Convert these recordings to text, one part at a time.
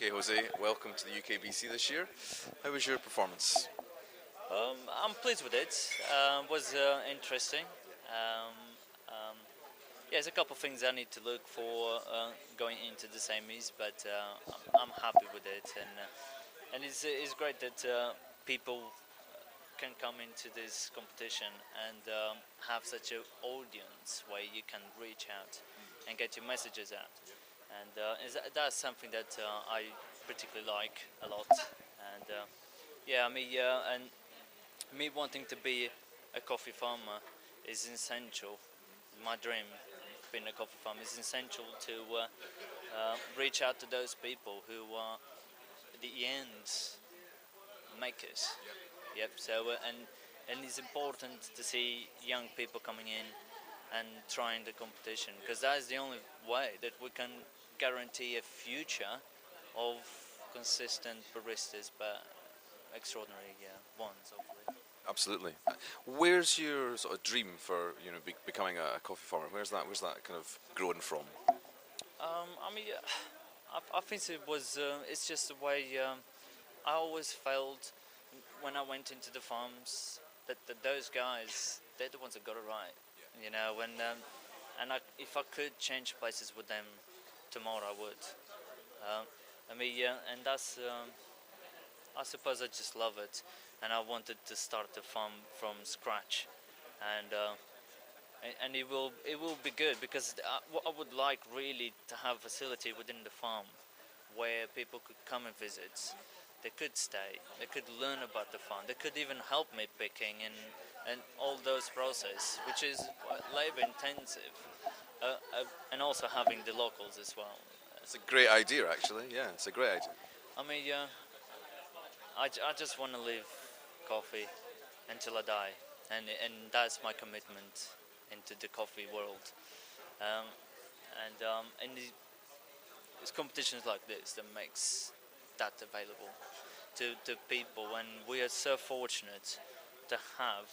Okay, Jose, welcome to the UKBC this year. How was your performance? I'm pleased with it. Was interesting. Um, um, yeah, there's a couple of things I need to look for going into the semis, but I'm happy with it, and it's great that people can come into this competition and have such an audience where you can reach out and get your messages out, and that's something that I particularly like a lot, and yeah, I mean, and me wanting to be a coffee farmer is essential. My dream, being a coffee farmer, is essential to reach out to those people who are the end makers. Yep. So and it's important to see young people coming in and trying the competition, because that is the only way that we can guarantee a future of consistent baristas, but extraordinary ones, hopefully. Absolutely. Where's your sort of dream for becoming a coffee farmer? Where's that kind of growing from? I mean, I think it was. It's just the way I always felt when I went into the farms that those guys, they're the ones that got it right. You know, if I could change places with them tomorrow, I would. I mean, yeah, and that's. I suppose I just love it, and I wanted to start the farm from scratch, and and it will be good, because what I would like really to have a facility within the farm where people could come and visit. They could stay. They could learn about the farm. They could even help me picking and all those process, which is quite labor intensive, and also having the locals as well. It's a great idea, actually. Yeah, it's a great idea. I mean, yeah, I just want to live coffee until I die, and that's my commitment into the coffee world. Um, and it's competitions like this that makes that available to people, and we are so fortunate to have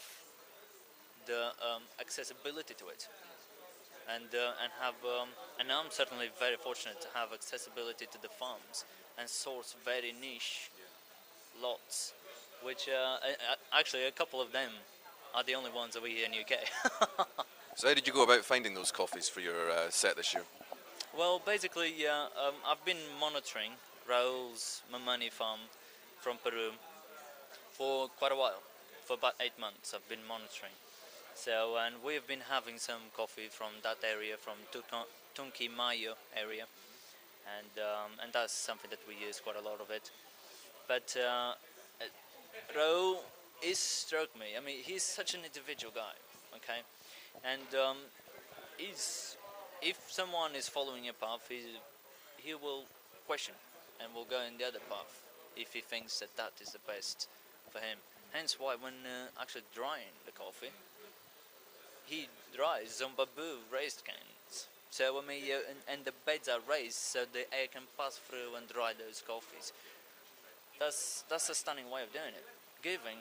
the accessibility to it, and I'm certainly very fortunate to have accessibility to the farms and source very niche lots, which actually a couple of them are the only ones over here in UK. So how did you go about finding those coffees for your set this year? Well, basically, I've been monitoring Raul's Mamani farm from Peru for quite a while. For about 8 months, I've been monitoring. So, and we've been having some coffee from that area, from Tunkimayo area, and that's something that we use quite a lot of it. But Raul is struck me. I mean, he's such an individual guy, okay, and he's, if someone is following a path, he will question and will go in the other path if he thinks that that is the best for him. Hence why when actually drying the coffee, he dries on bamboo raised cans. So I mean, and the beds are raised so the air can pass through and dry those coffees. That's a stunning way of doing it. Giving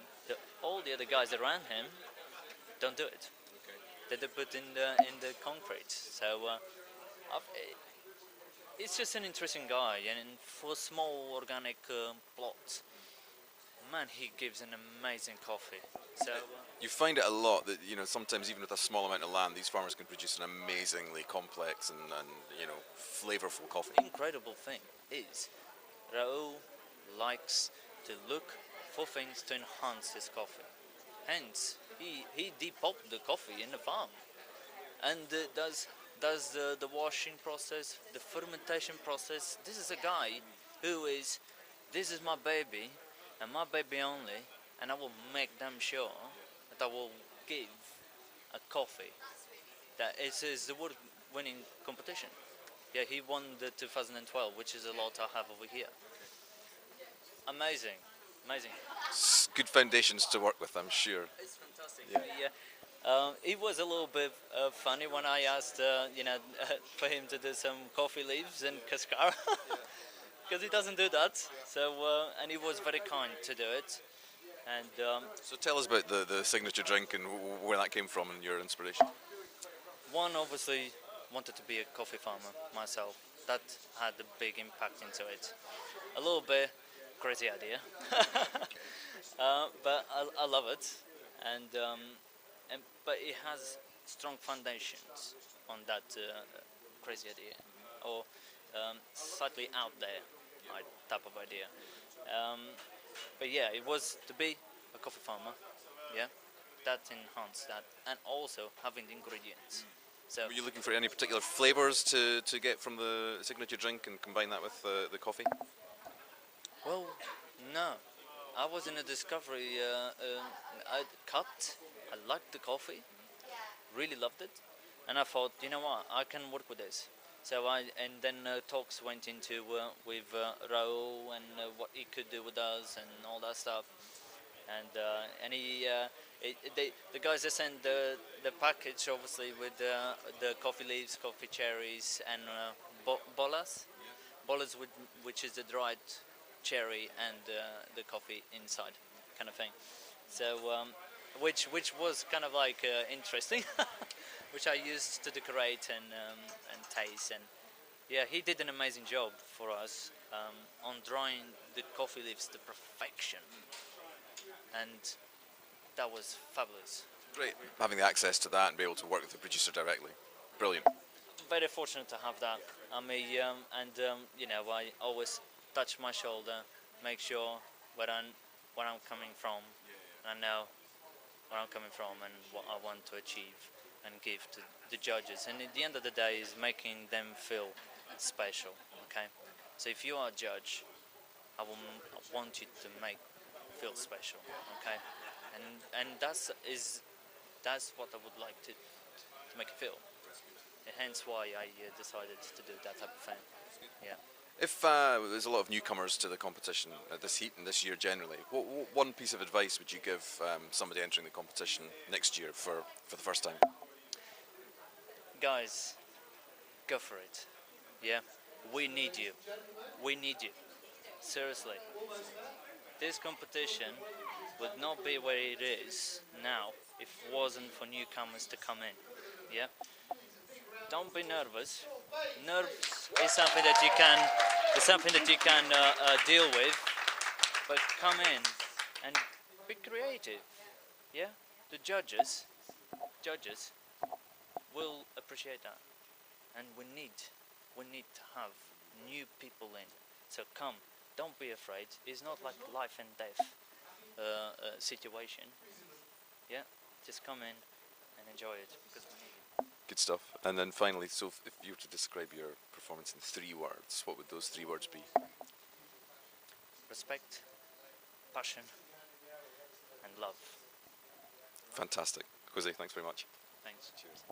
all the other guys around him don't do it. That they put in the concrete. So it's just an interesting guy, and for small organic plots, man, he gives an amazing coffee. So You find it a lot that sometimes even with a small amount of land, these farmers can produce an amazingly complex and flavorful coffee. the incredible thing is, Raul likes to look for things to enhance his coffee. Hence, he depulped the coffee in the farm, and does the washing process, the fermentation process. This is a guy who is, this is my baby, and my baby only, and I will make damn sure that I will give a coffee that is the award-winning competition. Yeah, he won the 2012, which is a lot I have over here. Amazing, amazing. Good foundations to work with, I'm sure. It's fantastic. Yeah. Yeah. It was a little bit funny when I asked, for him to do some coffee leaves and cascara, because he doesn't do that. So, and he was very kind to do it. And So tell us about the signature drink and where that came from and your inspiration. one, obviously, wanted to be a coffee farmer myself. that had a big impact into it. A little bit crazy idea, but I love it, and but it has strong foundations on that crazy idea, or slightly out there type of idea. Um, but yeah, it was to be a coffee farmer. Yeah, that enhanced that, and also having the ingredients. So Were you looking for any particular flavors to get from the signature drink and combine that with the coffee? well, no, I was in a discovery. I cut. I liked the coffee, really loved it, and I thought, you know what, I can work with this. So and then talks went into with Raul and what he could do with us and all that stuff. And he the guys that sent the package obviously with the coffee leaves, coffee cherries, and bolas with which is the dried cherry and the coffee inside, kind of thing. So which was kind of like interesting, which I used to decorate and taste. And yeah, he did an amazing job for us on drying the coffee leaves to perfection, and that was fabulous. Great, having the access to that and be able to work with the producer directly. Brilliant. Very fortunate to have that. I mean, you know, I always touch my shoulder, make sure where I'm coming from. I know where I'm coming from and what I want to achieve and give to the judges. And at the end of the day, is making them feel special. Okay, so if you are a judge, I want you to make feel special. Okay, and that's what I would like to make it feel. And hence why I decided to do that type of thing. Yeah. If there's a lot of newcomers to the competition this heat and this year generally, what one piece of advice would you give somebody entering the competition next year for the first time? Guys, go for it. Yeah, we need you. We need you. Seriously. This competition would not be where it is now if it wasn't for newcomers to come in. Yeah. Don't be nervous. Nerves is something that you can deal with, but come in and be creative. Yeah, the judges will appreciate that, and we need to have new people in. So come, don't be afraid. It's not like life and death situation. Yeah, just come in and enjoy it because we need it. Good stuff. And then finally, so if you were to describe your performance in 3 words, what would those 3 words be? Respect, passion, and love. Fantastic. Jose, thanks very much. Thanks. Cheers.